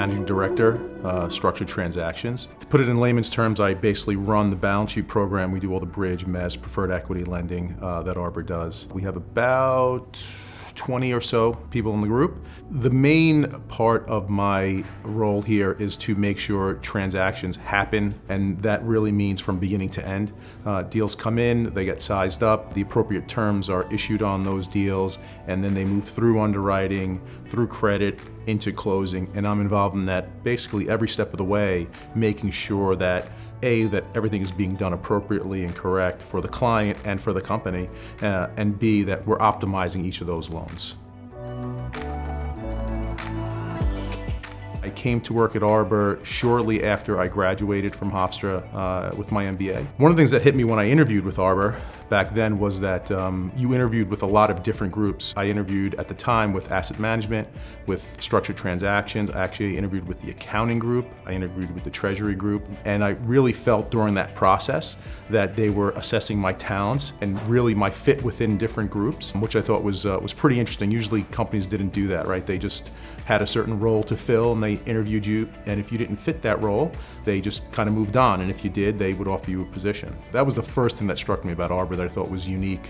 Managing Director, Structured Transactions. To put it in layman's terms, I basically run the balance sheet program. We do all the bridge, mezz, preferred equity lending that Arbor does. We have about 20 or so people in the group. The main part of my role here is to make sure transactions happen, and that really means from beginning to end. Deals come in, they get sized up, the appropriate terms are issued on those deals, and then they move through underwriting, through credit, into closing, and I'm involved in that basically every step of the way, making sure that A, that everything is being done appropriately and correct for the client and for the company, and B, that we're optimizing each of those loans. I came to work at Arbor shortly after I graduated from Hofstra with my MBA. One of the things that hit me when I interviewed with Arbor back then was that you interviewed with a lot of different groups. I interviewed at the time with asset management, with structured transactions. I actually interviewed with the accounting group. I interviewed with the treasury group. And I really felt during that process that they were assessing my talents and really my fit within different groups, which I thought was pretty interesting. Usually companies didn't do that, right? They just had a certain role to fill and they interviewed you, and if you didn't fit that role, they just kind of moved on, and if you did, they would offer you a position. That was the first thing that struck me about Arbor that I thought was unique.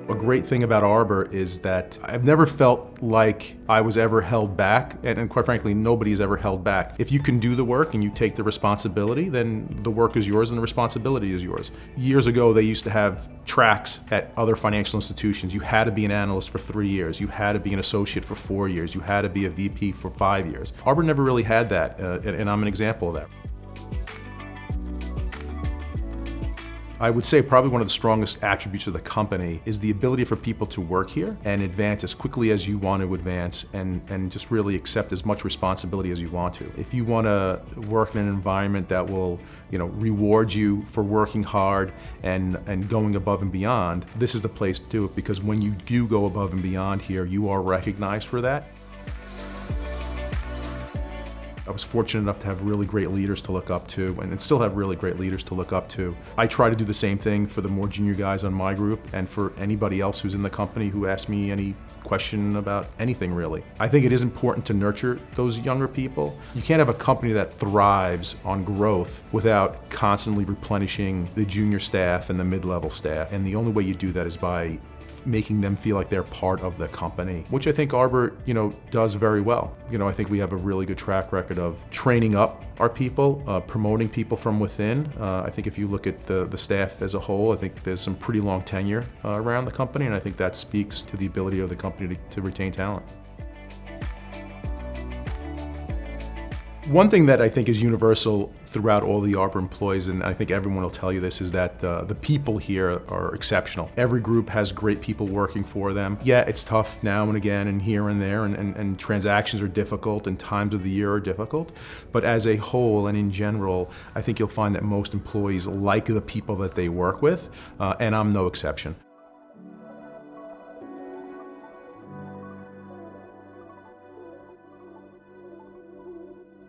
A great thing about Arbor is that I've never felt like I was ever held back, and quite frankly, nobody's ever held back. If you can do the work and you take the responsibility, then the work is yours and the responsibility is yours. Years ago, they used to have tracks at other financial institutions. You had to be an analyst for 3 years. You had to be an associate for 4 years. You had to be a VP for 5 years. Arbor never really had that, and I'm an example of that. I would say probably one of the strongest attributes of the company is the ability for people to work here and advance as quickly as you want to advance, and just really accept as much responsibility as you want to. If you want to work in an environment that will, reward you for working hard and going above and beyond, this is the place to do it, because when you do go above and beyond here, you are recognized for that. I was fortunate enough to have really great leaders to look up to, and still have really great leaders to look up to. I try to do the same thing for the more junior guys on my group and for anybody else who's in the company who asks me any question about anything, really. I think it is important to nurture those younger people. You can't have a company that thrives on growth without constantly replenishing the junior staff and the mid-level staff, and the only way you do that is by making them feel like they're part of the company, which I think Arbor, does very well. I think we have a really good track record of training up our people, promoting people from within. I think if you look at the staff as a whole, I think there's some pretty long tenure around the company, and I think that speaks to the ability of the company to retain talent. One thing that I think is universal throughout all the Arbor employees, and I think everyone will tell you this, is that the people here are exceptional. Every group has great people working for them. Yeah, it's tough now and again and here and there, and transactions are difficult and times of the year are difficult. But as a whole and in general, I think you'll find that most employees like the people that they work with, and I'm no exception.